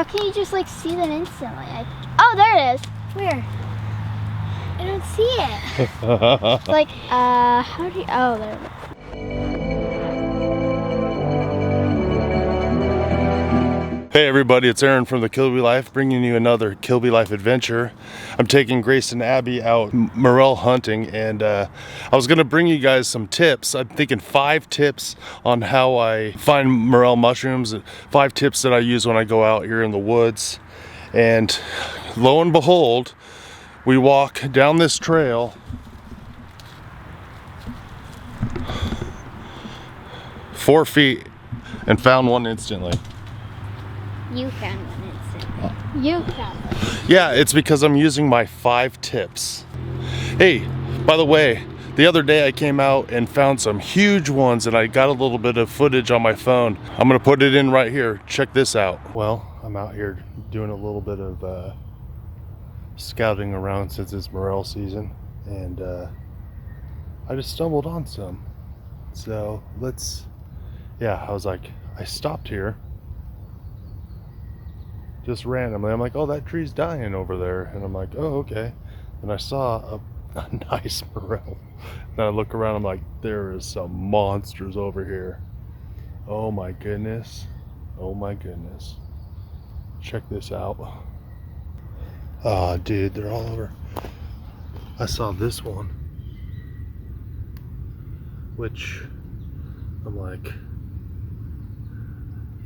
can't you just like see them instantly? Oh, there it is. Where? I don't see it. It's like, how do you, oh, there it is. Hey everybody, it's Aaron from the Kilby Life, bringing you another Kilby Life adventure. I'm taking Grace and Abby out Morel hunting, and I was gonna bring you guys some tips. I'm thinking 5 tips on how I find morel mushrooms, 5 tips that I use when I go out here in the woods. And lo and behold, we walk down this trail. 4 feet and found one instantly. You found one instantly. You found one. Yeah, it's because I'm using my 5 tips. Hey, by the way, the other day I came out and found some huge ones, and I got a little bit of footage on my phone. I'm gonna put it in right here. Check this out. Well, I'm out here doing a little bit of scouting around since it's morel season, and I just stumbled on some. So I was like, I stopped here just randomly. I'm like, oh, that tree's dying over there, and I'm like, oh, okay. And I saw a nice morel. Then I look around, I'm like, there is some monsters over here. Oh my goodness. Oh my goodness. Check this out. Oh dude, they're all over. I saw this one, which I'm like,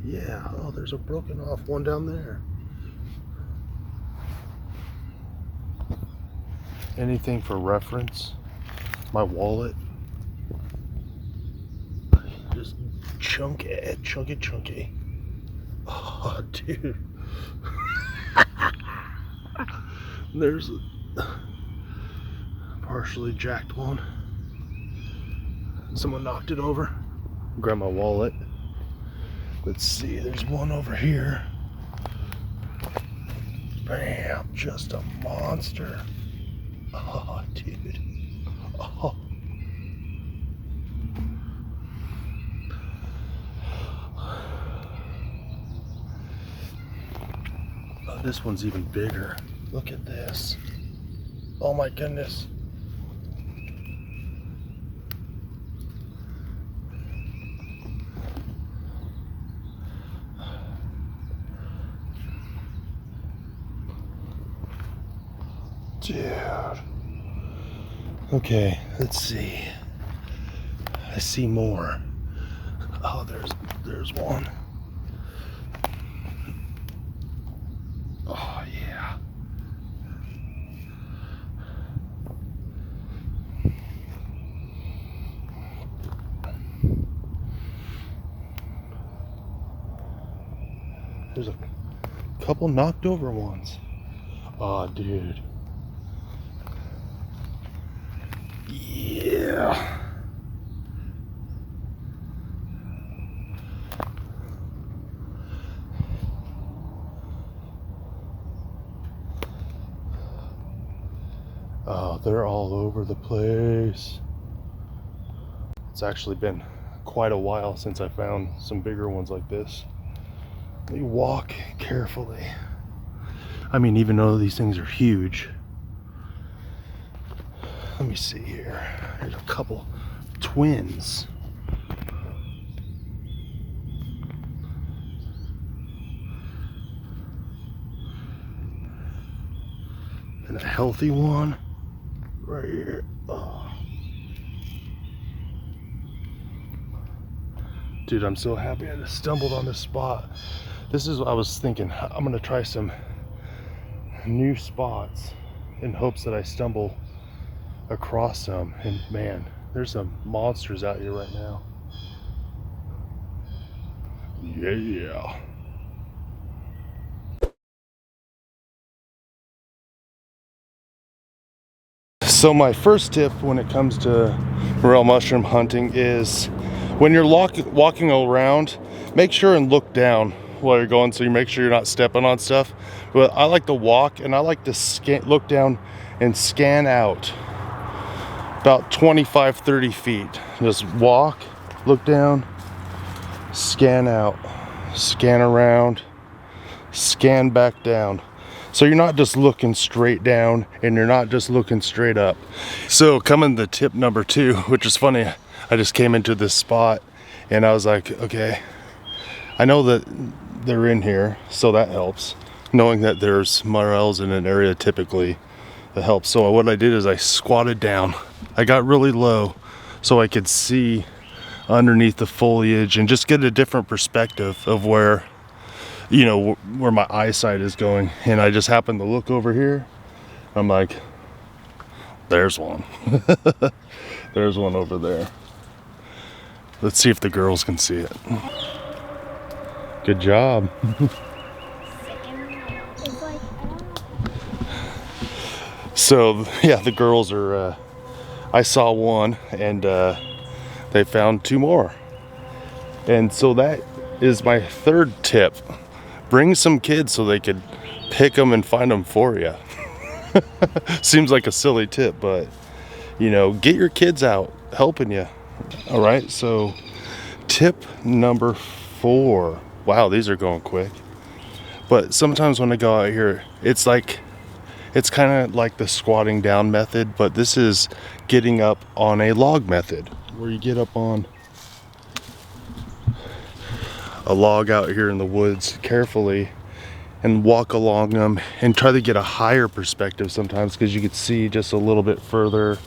yeah, oh, there's a broken off one down there. Anything for reference? My wallet. Just chunky. Oh, dude. There's a partially jacked one. Someone knocked it over. Grab my wallet. Let's see, there's one over here. Bam, just a monster. Oh, dude. Oh. Oh, this one's even bigger. Look at this. Oh my goodness. Dude. Okay, let's see. I see more. Oh, there's one. Oh yeah. There's a couple knocked over ones. Oh, dude. Yeah. Oh, they're all over the place. It's actually been quite a while since I found some bigger ones like this. You walk carefully. I mean, even though these things are huge. Let me see here. There's a couple twins. And a healthy one right here. Oh. Dude, I'm so happy I just stumbled on this spot. This is what I was thinking. I'm gonna try some new spots in hopes that I stumble across some. And man, there's some monsters out here right now. Yeah. So my first tip when it comes to morel mushroom hunting is when you're walking around, make sure and look down while you're going, so you make sure you're not stepping on stuff. But I like to walk, and I like to look down and scan out about 25-30 feet. Just walk, look down, scan out, scan around, scan back down. So you're not just looking straight down and you're not just looking straight up. So coming to tip number 2, which is funny, I just came into this spot and I was like, okay, I know that they're in here, so that helps. Knowing that there's morels in an area typically, that helps. So what I did is I squatted down. I got really low so I could see underneath the foliage and just get a different perspective of where, you know, where my eyesight is going. And I just happened to look over here. I'm like, there's one. There's one over there. Let's see if the girls can see it. Good job. So yeah, the girls are, I saw one and they found 2 more. And so that is my 3rd tip. Bring some kids so they could pick them and find them for you. Seems like a silly tip, but you know, get your kids out helping you. All right, so tip number 4. Wow, these are going quick. But sometimes when I go out here, it's kind of like the squatting down method, but this is getting up on a log method, where you get up on a log out here in the woods carefully and walk along them and try to get a higher perspective sometimes, because you can see just a little bit further,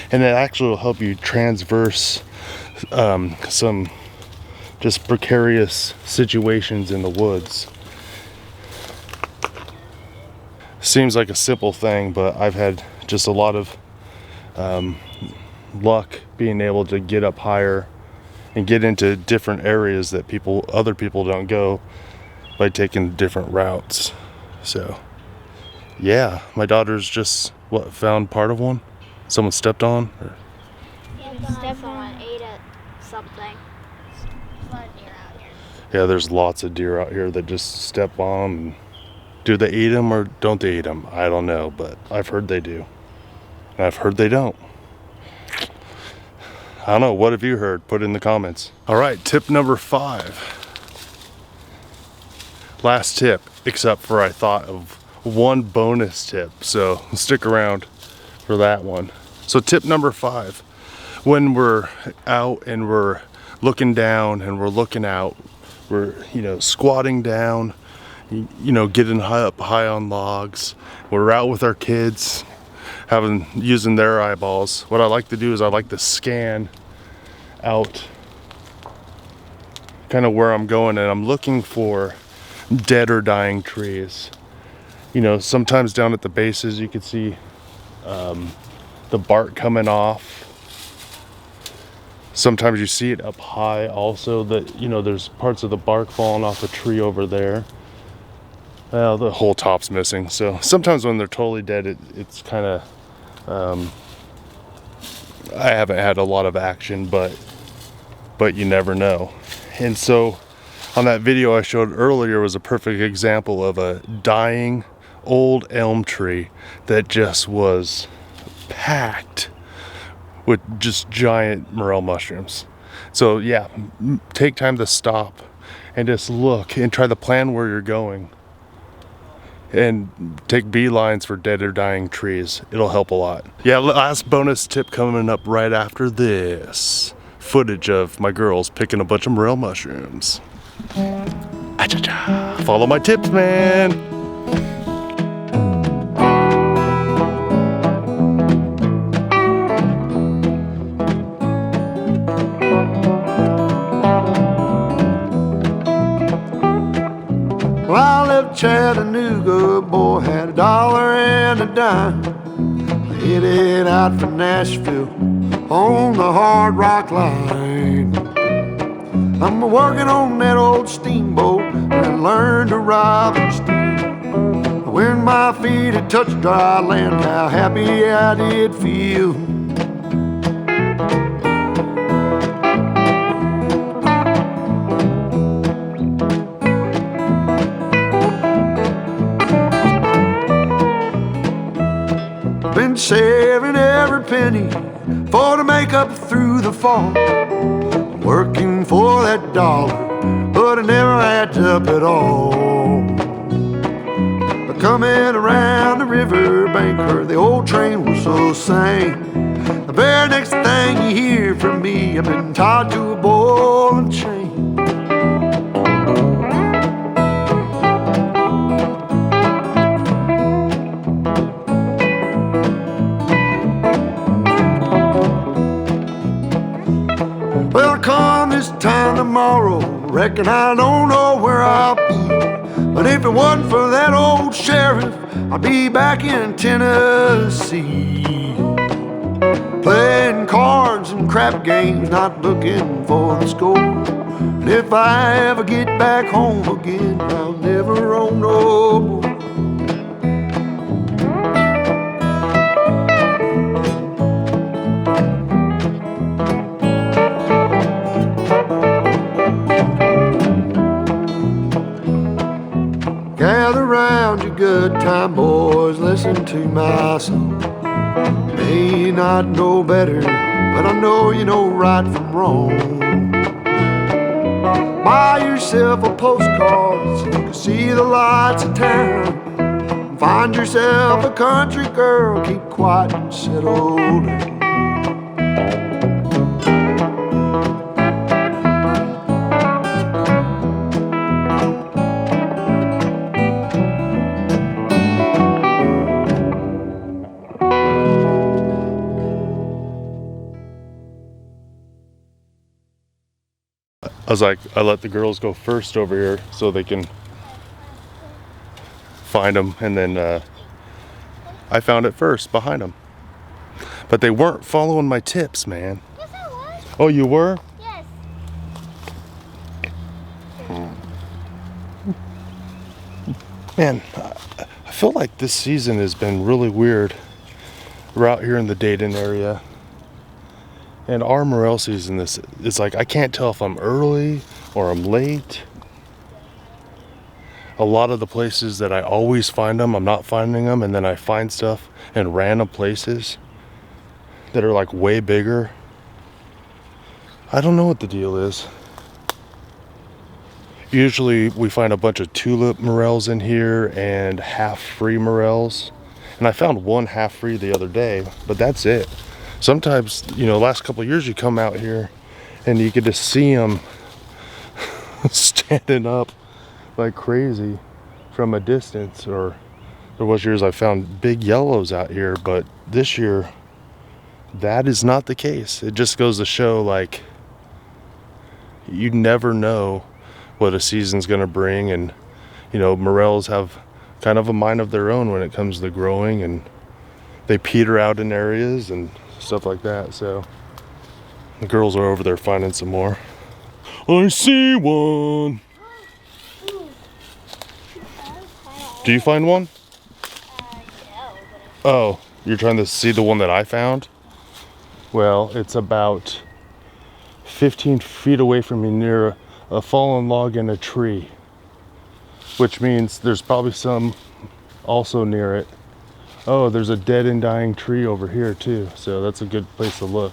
and it actually will help you transverse some just precarious situations in the woods. Seems like a simple thing, but I've had just a lot of luck being able to get up higher and get into different areas that other people don't go by taking different routes. So yeah, my daughter's just found part of one. Someone stepped on? Stepped on, ate it, something. There's a lot of deer out here. Yeah, there's lots of deer out here that just step on. And do they eat them or don't they eat them? I don't know, but I've heard they do. And I've heard they don't. I don't know, what have you heard? Put it in the comments. All right, tip number 5. Last tip, except for I thought of one bonus tip, so stick around for that one. So tip number 5, when we're out and we're looking down and we're looking out, we're, you know, squatting down, you know, getting up high on logs, we're out with our kids, using their eyeballs. What I like to do is I like to scan out kind of where I'm going, and I'm looking for dead or dying trees. You know, sometimes down at the bases you can see the bark coming off. Sometimes you see it up high also, that, you know, there's parts of the bark falling off a tree over there. Well, the whole top's missing. So sometimes when they're totally dead, it's kind of I haven't had a lot of action, but you never know. And so on that video I showed earlier was a perfect example of a dying old elm tree that just was packed with just giant morel mushrooms. So yeah, take time to stop and just look and try to plan where you're going, and take beelines for dead or dying trees. It'll help a lot. Yeah, last bonus tip coming up right after this. Footage of my girls picking a bunch of morel mushrooms. Ah-cha-cha. Follow my tips, man. Well, I left Chattanooga, boy, had $1 and a dime. Headed out for Nashville on the Hard Rock Line. I'm working on that old steamboat and learned to ride and steer. When my feet had touched dry land, how happy I did feel. Been saving every penny for to make up through the fall. Working for that dollar, but it never adds up at all. coming around the riverbank where the old train whistle sang. The very next thing you hear from me, I've been tied to a ball and chain. Well, come this time tomorrow, reckon I don't know where I'll be. But if it wasn't for that old sheriff, I'd be back in Tennessee, playing cards and crap games, not looking for the score. And if I ever get back home again, I'll never roam no more. Gather round, you good time boys, listen to my song. May not know better, but I know you know right from wrong. Buy yourself a postcard so you can see the lights of town. Find yourself a country girl, keep quiet and settle down. I was like, I let the girls go first over here so they can find them, and then I found it first behind them. But they weren't following my tips, man. Yes, I was. Oh, you were? Yes. Man, I feel like this season has been really weird. We're out here in the Dayton area. And our morel season, this is like, I can't tell if I'm early or I'm late. A lot of the places that I always find them, I'm not finding them, and then I find stuff in random places that are like way bigger. I don't know what the deal is. Usually we find a bunch of tulip morels in here and half-free morels. And I found one half-free the other day, but that's it. Sometimes, you know, last couple of years you come out here and you get to see them standing up like crazy from a distance. Or there was years I found big yellows out here, but this year that is not the case. It just goes to show, like, you never know what a season's gonna bring. And you know, morels have kind of a mind of their own when it comes to growing, and they peter out in areas and stuff like that. So the girls are over there finding some more. I see one. Do you find one? No. Oh, you're trying to see the one that I found? Well, it's about 15 feet away from me near a fallen log in a tree, which means there's probably some also near it. Oh, there's a dead and dying tree over here too, so that's a good place to look.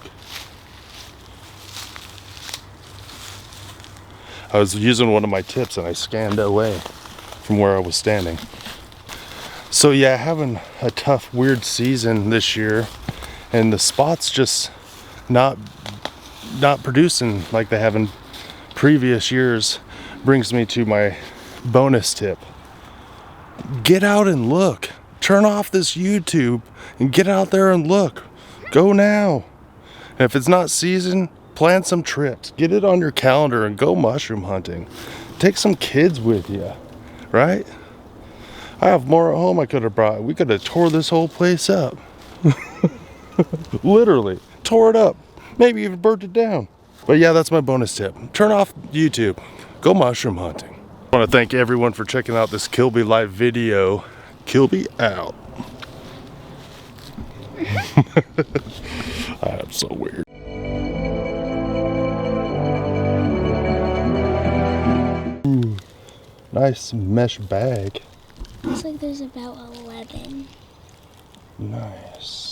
I was using one of my tips and I scanned away from where I was standing. So yeah, having a tough, weird season this year, and the spots just not producing like they have in previous years, brings me to my bonus tip. Get out and look. Turn off this YouTube and get out there and look. Go now. And if it's not season, plan some trips. Get it on your calendar and go mushroom hunting. Take some kids with you, right? I have more at home I could have brought. We could have tore this whole place up. Literally, tore it up. Maybe even burnt it down. But yeah, that's my bonus tip. Turn off YouTube. Go mushroom hunting. I want to thank everyone for checking out this Kilby Life video. Kilby out. I'm so weird. Ooh, nice mesh bag. Looks like there's about 11. Nice.